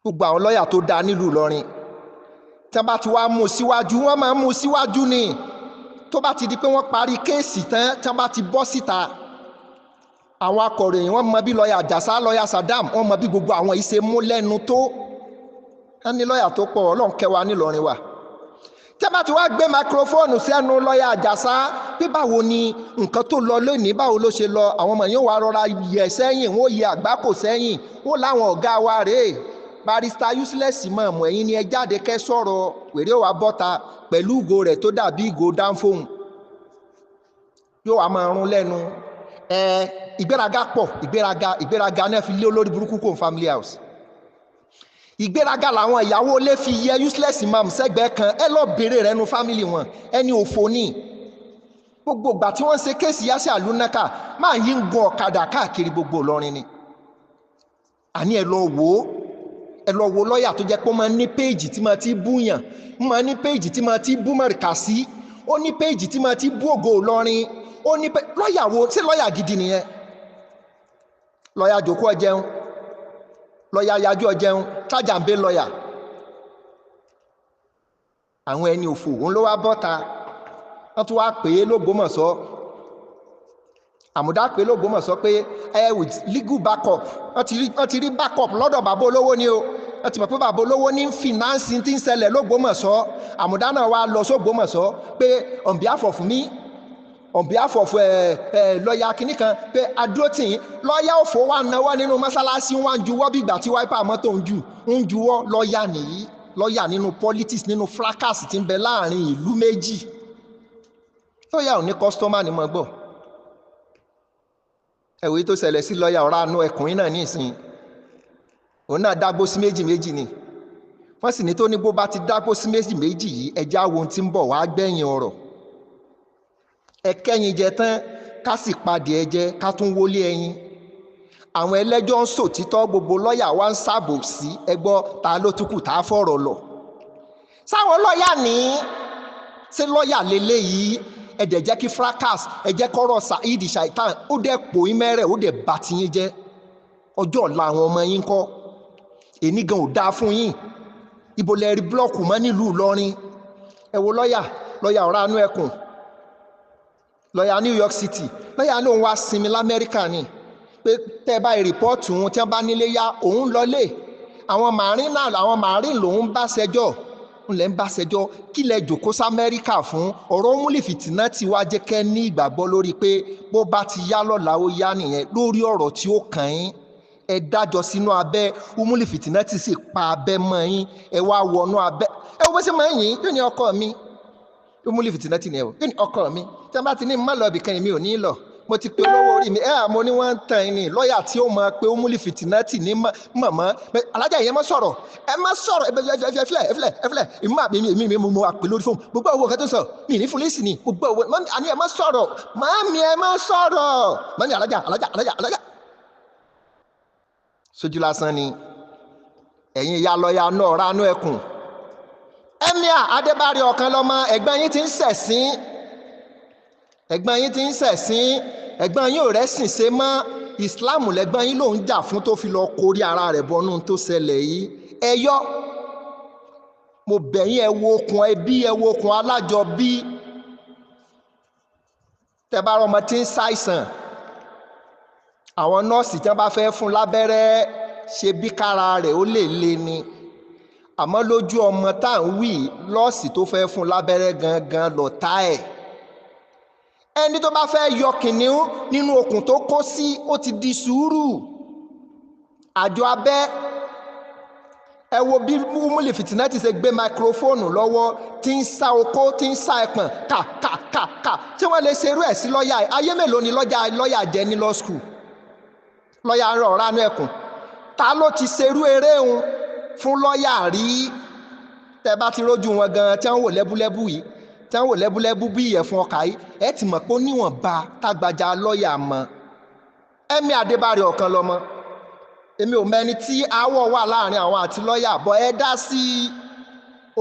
gbogbo àwọn lọ́ọ̀yà tó dáa nílùú Ìlọrin tí wọ́n bá ti wá mú síwájú wọ́n máa ń mú síwájú ni tó bá ti di pé wọ́n parí kéèsì tán tí wọ́n bá ti bọ́ síta àwọn akọ̀ròyìn wọ́n mọ bí lọ́ọ̀yà Àjàsá lọ́ọ̀yà Saddam wọ́n mọ bí gbogbo àwọn ìṣe mú lẹ́nu tó wọ́n ní lọ́ọ̀yà tó pọ̀ Ọlọ́run kẹwàá nílọrin wa tí a bá ti wá gbé máikrófóònù sẹ́nu lọ́ọ̀yà Àjàsá pé báwo ni nǹkan tó lọ lónìí báwo ló ṣe lọ àwọn ọmọ yẹn wà rọra yẹ sẹ́yìn wọ́n yẹ àgbákò sẹ́yìn wọ́n láwọn ọ̀gá wa rèé barista useless mọ̀ọ́mù ẹ̀yin ni ẹ jáde kẹ́ sọ̀rọ̀ wèrè wà bọ́ta pẹ̀lú ìgò rẹ̀ tó dàbí ìgò dánfóun yóò wá máa rún lẹ́nu ìgbéraga pọ̀ ìgbéraga náà fi lé olórí burúkú kò family house ìgbéraga làwọn ìyàwó ilé fi yẹ useless imam sẹ́gbẹ̀ẹ́ kan ẹ lọ bèrè rẹ̀ nu family wọn ẹni òfò ní gbogbo ìgbà tí wọ́n ṣe kéèsì Yàsí Alúnákà máa yí ń gun ọ̀kadà káàkiri gbogbo Ìlọrin ni àní ẹ lọ wo lọ́ọ̀yà tó jẹ́ pé ó máa ní péèjì tí máa ti bú yàn ó máa ní péèjì tí máa ti bú Mọ̀rìkàsí ó ní péèjì tí máa ti bú Ògo Ìlọrin ó ní lọ́ọ̀yà wo ṣé lọ́ọ̀yà gidi nìyẹn lọ́ọ̀yà jòkó ọjẹun lọ́ọ̀yà yájú ọjẹun tájà ń bẹ lọ́ọ̀yà àwọn ẹni òfò òun ló wá bọ́ta wọ́n tún wá pè é l'Ógbómọ̀ṣọ́ Àmùdá pè é l'Ógbómọ̀ṣọ́ pé with legal backup wọ́n ti rí backup lọ́dọ̀ bàbá olówó ni o wọ́n ti mọ̀ pé bàbá olówó ní finance tí ń ṣẹlẹ̀ l'Ógbómọ̀ṣọ́ Àmùdá náà wá lọ s'Ógbómọ̀ṣọ́ pé on behalf of me on behalf of lọ́ọ̀yà kìíní kan pé adúrótì lọ́ọ̀yà òfò wà náwó nínú mọ́sálásí wọn juwọ́ bí ìgbà tí wáípà mọ́tò ń juwọ́ lọ́ọ̀yà nìyí lọ́ọ̀yà nínú politics nínú fracas tí ń bẹ láàrin ìlú méjì lọ́ọ̀yà ò ní kọ́sítọ́mà ní mọ́ gbọ́ ẹ̀wé tó ṣẹlẹ̀ sí lọ́ọ̀yà ọ̀rá àánú ẹkùnrin náà ní ìsìn òun náà dágbó sí méjì ni wọ́n sì ní tó ní bó bá ti dágbó sí méjì yìí ẹjẹ́ àwọn ohun tí ń bọ̀ wá gbẹ̀yìn ọ̀rọ̀ ẹ̀kẹ́yìn jẹ tán ká sì padì ẹ̀jẹ̀ ká tún wọlé ẹyin àwọn ẹlẹ́jọ́ ń sòtítọ́ gbogbo lọ́ọ̀yà wa ń ṣàbò sí ẹgbọ́ ta ló túkù tá a fọ̀rọ̀ lọ sáwọn lọ́ọ̀yà ní ṣé lọ́ọ̀yà lélẹ́yìí ẹ̀dẹ̀ jẹ́ kí fracas ẹ̀jẹ̀ kọ́rọ̀ Saheed Shaitan ó dẹ̀ pò í mẹ́rẹ̀ ó dẹ̀ bá ti yín jẹ́ ọjọ́ ọ̀la àwọn ọmọ yín kọ́ èní gan ò dáa fún yín ibo lẹ rí blọọkù mọ́ nílùú Ìlọrin ẹ wo lọ́ọ̀yà ọ̀rá àánú ẹkùn lọ́ọ̀yà New York City lọ́ọ̀yà ní òun wá sinmi l'Amẹ́ríkà ni pé tẹ́ bá rìpọ́ọ̀tù wọn tí wọ́n bá nílé yá òun lọlé àwọn màrín lòun bá ṣẹjọ́ ńlẹ̀ ń bá ṣẹjọ́ kí lẹ jòkó s'Amẹ́ríkà fún ọ̀rọ̀ múlìfìtìná tí wàá jẹ́ kẹ́ ní ìgbàgbọ́ lórí pé bó bá ti yá lọ́la ó yá nìyẹn lórí ọ̀rọ̀ tí ó kàn yín ẹ dájọ́ sínú abẹ́ umuli fitinati sì pa abẹ́ mọ́ yín ẹ wá wọnú abẹ́ ẹ wo bó ṣe máa ń yìn yóò ní ọkọ mi umuli fitinati ni ẹ wò yóò ní ọkọ mi tí wọ́n bá ti ní má lọ ibìkan mi ò ní lọ mo ti pe olówó orí mi àmọ́ ní wọ́n ń tan ẹni lọ́ọ̀yà tí ó máa pe umuli fitinati ní mọ̀mọ́ alájà yẹn má sọ̀rọ̀ ẹ má sọ̀rọ̀ ẹfilẹ̀ ìmú mo àpè lórí fóun gbogbo owó kan tó sọ mi ní fúlíìsì ni gbogbo owó àní ẹ má sọ̀rọ̀ màámi ẹ má sọ̀rọ̀ màámi alájà sójú lásán ni ẹ̀yin ìyá lọ́ọ̀yà náà ránú ẹkùn Emir Adébárí ọ̀kan lọ́mọ ẹ̀gbọ́n yín ti ń ṣẹ̀sín ẹ̀gbọ́n yín ò rẹ́sìn ṣe mọ́ ìsìláàmù lẹ́gbọ́n yín lòún jà fún tó fi lọ kórí ara rẹ̀ bọnú tó ṣẹlẹ̀ yìí ẹ yọ mo bẹ̀ yín ẹ wo okùn ẹbí ẹ wo okùn alájọbí tẹ́ bá rọmọ tí ń ṣàìsàn àwọn nọ́ọ̀sì tí wọ́n bá fẹ́ fún lábẹ́rẹ́ ṣe bí kára rẹ̀ ó lè le ni àmọ́ lójú ọmọ tá à ń wí nọ́ọ̀sì tó fẹ́ fún lábẹ́rẹ́ gangan lọ̀tá ẹ̀ ẹni tó bá fẹ́ yọ kìnìún nínú okùn tó kó sí ó ti di sùúrù àjọ abẹ́ ẹ wo bí umuli fitinati ṣe gbé máikrófóònù lọ́wọ́ tí ń sá okó tí ń sá ẹpọ̀n kà tí wọ́n lè ṣerú ẹ̀ sí lọ́ọ̀yà ayé mélòó ni lọ́ọ̀yà jẹ́ ní law school lọ́ọ̀yà ń rọ̀ ránú ẹkùn ta ló ti ṣerú eré òun fún lọ́ọ̀yà rí tẹ́ bá ti rójú wọn gan tí wọ́n wò lẹ́búlẹ́bú yìí tí wọ́n wò lẹ́búlẹ́bú bí ìyẹ̀fun ọkà yìí ẹ ti mọ̀ pé ó níwọ̀nba tágbájá lọ́ọ̀yà mọ́ Emir Adébárí ọ̀kan lọ́mọ èmi ò mẹ́ni tí aáwọ̀ wà láàrin àwọn àti lọ́ọ̀yà bọ́ ẹ dá sí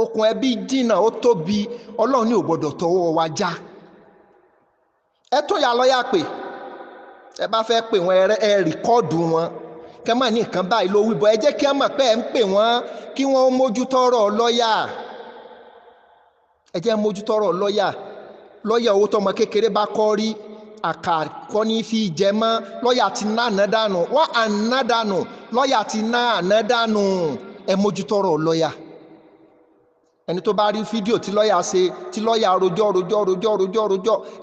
okùn ẹbí jìnnà ó tóbi Ọlọ́run ní ò gbọ́dọ̀ tọwọ́ wa já ẹ tó ya lọ́ọ̀yà pé ẹ bá fẹ́ pè wọ́n ẹ rìkọ́ọ̀dù wọn kẹ́ mọ̀ ní nǹkan báyìí ló wí bọ́ ẹ jẹ́ kí ẹ mọ̀ pé ẹ ń pè wọ́n kí wọ́n mójútọ́rọ̀ lọ́ọ̀yà ẹ jẹ́ mójútọ́rọ̀ lọ́ọ̀yà owó tọmọ kékeré bá kọ́ rí àkàkọ́ ní fi jẹ mọ́ lọ́ọ̀yà ti ná àná dànù wọ́n àná dànù lọ́ọ̀yà ti ná àná dànù ẹ mójútọ́rọ̀ lọ́ọ̀yà ẹni tó bá rí fídíò tí lọ́ọ̀yà ṣe tí lọ́ọ̀yà rojọ́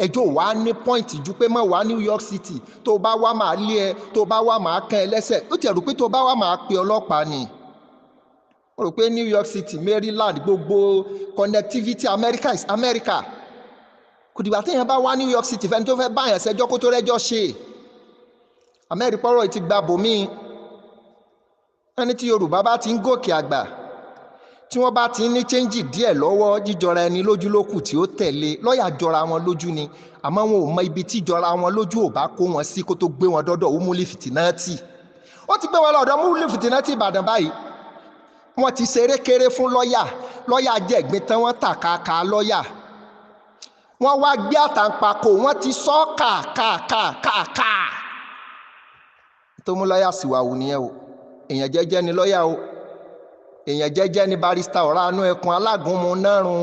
ẹjọ́ wà ní pọ́ìntì ju pé mọ́ wà New York City tó bá wá máa lé ẹ tó bá wá máa kàn ẹ lẹ́sẹ̀ ó ti rò pé tó bá wá máa pe ọlọ́pàá ni mo rò pé New York City Maryland gbogbo connectivity America is America kò dìgbà téèyàn bá wá New York City fẹ́ni tó fẹ́ báyàn ṣẹjọ́ kó tó rẹ́jọ́ ṣe Amẹ́ríkà ọ̀rọ̀ ti gba bòmí ẹni tí Yorùbá bá ti ń gòkè àgbà tí wọ́n bá ti ní chẹ́ńjì díẹ̀ lọ́wọ́ jíjọra ẹni lójú lókù tí ó tẹ̀lé lọ́ọ̀yà jọra wọn lójú ni àmọ́ wọn ò mọ ibi tí jọra wọn lójú ò bá kó wọn sí kó tó gbé wọn dọ́dọ̀ umuli fitinati ó ti gbé wọn lọ́dọ̀ umuli fitinati Ìbàdàn báyìí wọ́n ti ṣeré kéré fún lọ́ọ̀yà jẹ̀gbin tán wọ́n tàkàkà lọ́ọ̀yà wọ́n wá gbé àtàǹpàkò wọ́n ti sọ kàkàkàkà tó mú lọ́ọ̀yà síwáwù nìyẹn o èèyàn jẹ́jẹ́ ni lọ́ọ̀yà o èèyàn jẹ́jẹ́ ní barista ọ̀rá anú ẹkùn alágúnmu nárun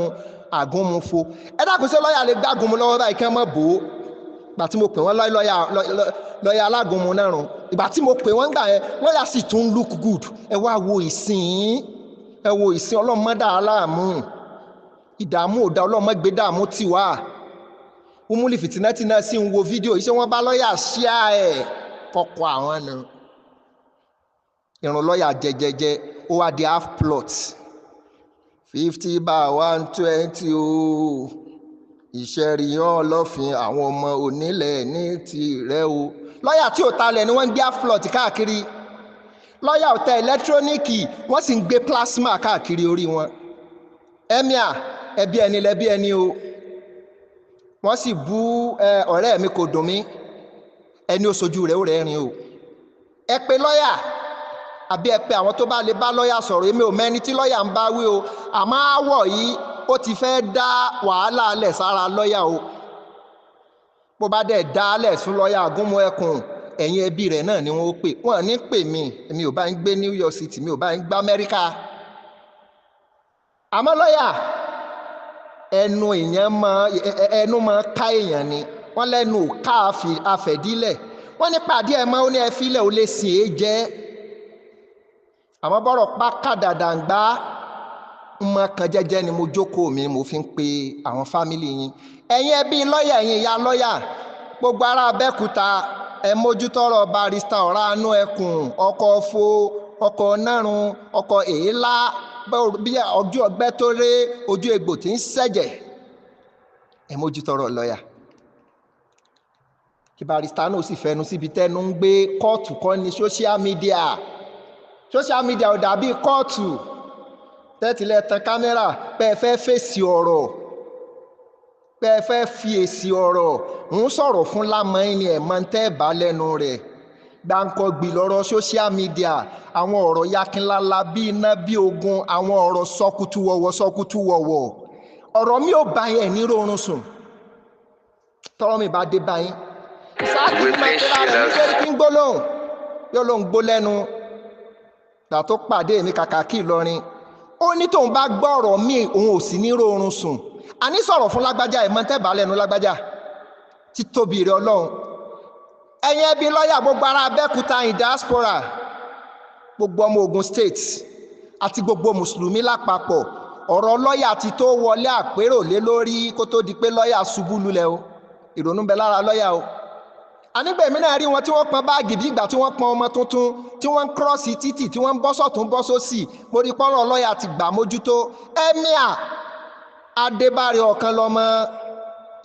àgúnmufo ẹ dákun sí lọ́ọ̀yà lè gbágunmu lọ́wọ́ báyìí kí wọ́n mọ̀ bò ó ìgbà tí mo pè wọ́n lọ́ọ̀yà alágúnmu nárun ìgbà tí mo pè wọ́n gbà yẹn lọ́ọ̀yà sì tún look good ẹ wá wo ìsìn ọlọ́mọdà aláàmú ìdààmú òdà ọlọ́mọgbé dààmú tì wá umuli fitinati náà sì ń wo fídíò iṣẹ́ wọn bá lọ́ọ̀yà ṣíà ẹ̀ kọ́kọ́ àwọn nù ìrùn lọ́ọ̀yà jẹjẹjẹ ó wá di half plot 50/120 o ìṣẹ̀ríyàn ọlọ́fin àwọn ọmọ onílẹ̀ ní tirẹ̀ o lọ́ọ̀yà tí ò talẹ̀ ni wọ́n ń gbé half plot káàkiri lọ́ọ̀yà ọ̀tẹ̀ ẹlẹ́tíróníìkì wọ́n sì ń gbé plasma káàkiri orí wọn Emir ẹbí ẹni lẹbí ẹni o wọ́n sì bú ọ̀rẹ́ mi kò dùn mí ẹni ó sojú rẹ̀ ó rẹ̀ rìn o ẹ pé lọ́ọ̀yà àbí ẹ pé àwọn tó bá lè bá lọ́ọ̀yà sọ̀rọ̀ èmi ò mẹ́ni tí lọ́ọ̀yà ń bá wí o àmọ́ àwọ̀ yìí ó ti fẹ́ dá wàhálà lẹ̀ sára lọ́ọ̀yà o bó bá dẹ̀ dá lẹ̀ fún lọ́ọ̀yà agúnmu ẹkùn ẹ̀yin ẹbí rẹ̀ náà ni wọ́n pè wọ́n ní pè mí èmi ò bá ń gbé New York City mi ò bá ń gbé Amẹ́ríkà àmọ́ lọ́ọ̀yà ẹnu máa ká èèyàn ni wọ́n lẹ́nu ká àfẹ̀dílẹ̀ wọ́n ní pàdé ẹ̀ máa ó ní ẹ fílẹ̀ ó lè sìn é jẹ́ àmọ́ bọ́rọ̀ pákà dàdàǹgbá mọ kan jẹ́jẹ́ ni mo jókòó mi mo fi ń pe àwọn fámìlì yín ẹ̀yin ẹbí lọ́ọ̀yà ẹ̀yin ìyá lọ́ọ̀yà gbogbo ará Abẹ́òkúta ẹ mójútọ́rọ̀ barista Ọ̀rànú Ẹkùn ọkọ̀ fo ọkọ̀ nárun ọkọ̀ èélá bí ojú ọgbẹ́ tó ré ojú egbò tí ń ṣẹ̀jẹ̀. ẹ mójútọ́rọ̀ lọ́ọ̀yà kí barista náà sì fẹnu síbi tẹ́nu ń gbé. kóòtù kọ́ ni social media ò dàbí kóòtù tẹ́tìlẹ̀ tan kámẹ́rà bẹ́ẹ̀ fẹ́ fèsì ọ̀rọ̀ bẹ́ẹ̀ fẹ́ fi èsì ọ̀rọ̀ ń sọ̀rọ̀ fún lámọ́ ẹni ẹ̀ máa ń tẹ́ bá lẹ́nu rẹ̀. gbáǹkọ́gbì lọ́rọ̀ social media, àwọn ọ̀rọ̀ yakinlala bí iná bí ogun, àwọn ọ̀rọ̀ sọkútú wọ̀wọ̀ ọ̀rọ̀ mi ò bá yẹn ní rọrùn sùn tọ́rọ̀ mi bá dé báyìí. sáàkì máa tẹ́lá rẹ̀ nítorí kí ń gbó lóhùn yóò lóhùn gbó lẹ́nu. gbà tó pàdé mi Kakaki Ìlọrin ó ní tóun bá gbọ́ ọ̀rọ̀ mi òun ò sì ní rọrùn sùn. àní sọ̀rọ̀ fún lágbájá ẹ̀ mọ́ tẹ́ bá lẹ́nu lágbájá títóbi rẹ̀ Ọlọ́run. ẹ̀yin ẹbí lọ́ọ̀yà gbogbo ará Abẹ́òkúta in diaspora, gbogbo ọmọ Ògùn state àti gbogbo mùsùlùmí lápapọ̀, ọ̀rọ̀ lọ́ọ̀yà ti tó wọlé àpérò lé lórí kó tó di pé lọ́ọ̀yà ṣubú lulẹ̀ o. ìrònú bẹ lára lọ́ọ̀yà o. ànígbẹ̀mí náà rí wọn tí wọ́n pọn báàgì bí ìgbà tí wọ́n pọn ọmọ tuntun tí wọ́n ń kírọ́ọ̀sì títì tí wọ́n ń bọ́ sọ̀tún bọ́ sósì. mo rí pọ́nrọ̀ lọ́ọ̀yà ti gbà mójútó. Emir Adébárí ọ̀kan lọ́mọ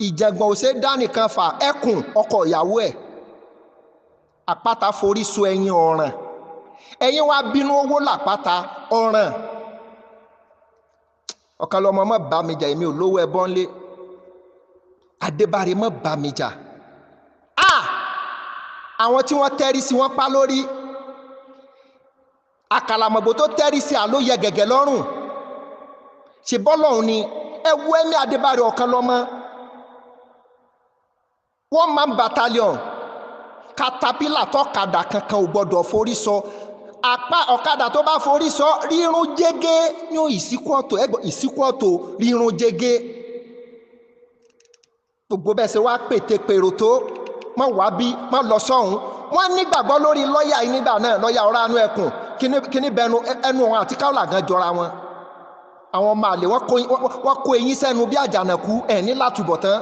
Ìjẹ̀gbọ̀n òsè dánìkan fà ẹkùn ọkọ ìyàwó ẹ̀. àpáta forí so ẹyin ọ̀ràn, ẹyin wá bínú owó làpáta ọ̀ràn. ọ̀kan lọ́mọ mọ́ bá mi jà, èmi ò lówó ẹbọ ńlé. Adébárí mọ́ bá mi jà. àwọn tí wọ́n tẹ́rí sí wọ́n pa lórí. àkàlàmọ̀gbò tó tẹ́rí sí àló yẹ gẹ̀gẹ̀ lọ́rùn. ṣe bọ́lọ́hún ni ẹ wú Emir Adébárí ọ̀kan lọ́mọ 1 man battalion, katapila tọ́kadà kankan ò gbọ́dọ̀ forí sọ. apá ọ̀kadà tó bá forí sọ rírun jégé ní ìsìnkú ọ̀tọ̀ ẹgbọ́n ìsìnkú ọ̀tọ̀ rírun jégé. gbogbo bẹ́ẹ̀ ṣe wá pète pèrò tó mọ̀ wá bí mọ̀ lọ sọ́hún. wọ́n nígbàgbọ́ lórí lọ́ọ̀yà yìí nígbà náà, lọ́ọ̀yà Ọ̀rànú Ẹkùn kíní bẹnu ẹnu wọn àti káwọ́là gan jọra wọn. àwọn ọmọ àlè wọ́n kó eyín sẹ́nu bí àjànàkú ẹ̀ ní látúbọ̀tán.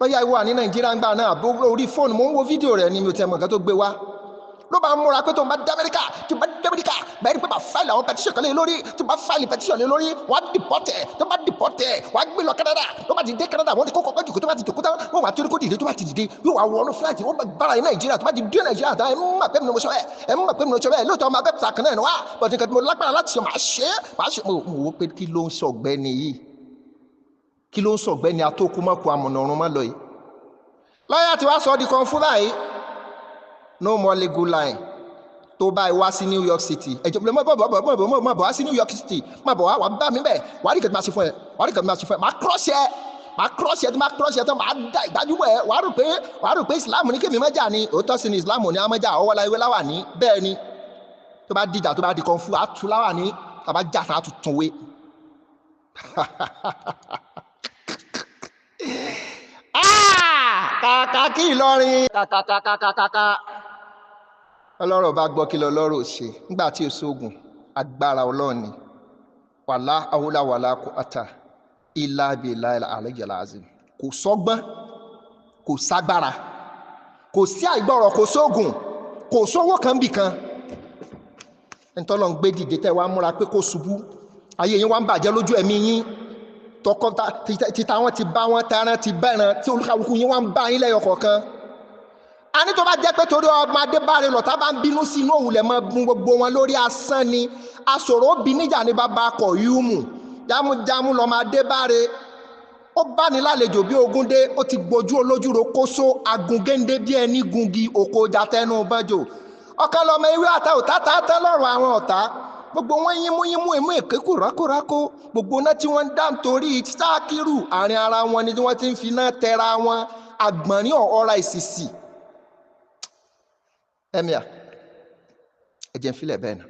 lọ́ọ̀yà ìwọ ní Nàìjíríà ń gbà náà orí fóònù mo ń wo fídíò rẹ̀ ni mi ò tẹ́ mọ̀ nǹkan tó gbé wá. ló bá múra pé tó ń bá dé Amẹ́ríkà bẹ́ẹ̀ ni pé bá fáìlì àwọn pẹtíṣọ̀n kan lé lórí, tó bá fáìlì pẹtíṣọ̀n lé lórí wọ́n á dìpọ́tẹ̀, tó bá dìpọ́tẹ̀ wọ́n á gbé lọ Canada, tó bá ti dé Canada wọ́n ti kókó pẹ́ jùkú, tó bá ti jùkú tán wọ́n wà torí kó dìde, tó bá ti dìde yóò wá wọnú fúláìtì wọ́n bára ní Nàìjíríà, tó bá ti dé Nàìjíríà tán ẹ mọ̀ pé mi ò sọ bẹ́ẹ̀ lóòótọ́ ọmọ Abẹ́òkúta kan náà ni wá bọ̀dé nǹkan tí mo lágbára láti ṣe máa ṣe mo wò pé kí ló ń sọ̀gbẹ́ni yìí, kí ló ń sọ̀gbẹ́ni atókùmọ̀kù amọ̀nà ọ̀run má lọ yìí. lọ́yà tí wàá sọ di kan fún báyìí, no more legal line. tó báyìí wá sí New York City ẹjọ́ pé mọ̀ bọ̀ wá sí New York City, mọ̀ bọ̀ wá bá mi bẹ̀, wà á rí kẹ́tì máa ṣe fún ẹ, máa cross ẹ tó máa cross ẹ tó máa da ìdájú ẹ, wà á rò pé Islam ní kémi mẹ́jà ni, òótọ́ sí ni Islam ní amẹ́jà ọwọ́ la ìwé láwà ní bẹ́ẹ̀ ni. tó bá dìjà tó bá di kan fún àtú láwà ní tàbá jà fún àtúntún wé. Kakaki Ìlọrin kàkàkàkàkàkà. ọlọ́rọ̀ bá gbọ́ kí lọ́rọ̀ ṣe nígbà tí ó sóògùn agbára Ọlọ́run ni. wàlá awúlá wàlá kò ata ilá abilá àlẹ́jẹ̀lá azim. kò sọ́gbọ́n kò ságbára kò sí àìgbọ́rọ̀ kò sóògùn kò sówó kan bì kan. ẹ̀ńtọ́lọ́ ń gbé dìde tẹ́ wá múra pé kó ṣubú, ayé yín wá ń bàjẹ́ lójú ẹ̀mí yín, tọkọ títa wọn ti bá wọn tẹran ti bẹ̀ràn tí olúkàlùkù yín wá ń bá yín lẹ́yọ kọ̀ọ̀kan. a ní tó bá jẹ́ pé torí ọmọ Adébárí lọ́tà bá ń bínú sí inú òwúlẹ̀ mọ́ gbogbo wọn lórí asán ni, aṣòro bí níjà ní bàbá akọ̀ yúmù jámújámú lọ́mọ Adébárí. ó bá ní lálejò bí Ògúndé, ó ti gbójú olójúro kóso agungéńdé bí ẹni gungi òkò jatẹnu bọ́jò. ọ̀kan lọ́mọ ewé àtà òtátà tẹ́ lọ́rùn àwọn ọ̀tá, gbogbo wọn yínmú èmú èké kò rákòrákò, gbogbo náà tí wọ́n ń dá nítorí sákírù àárín ara wọn ni wọ́n ti ń fi náà tẹra wọn àgbọ̀nrín ọ̀ọ́ra ìsìsì. Emir ẹ jẹ́ n filẹ̀ bẹ́ẹ̀ náà.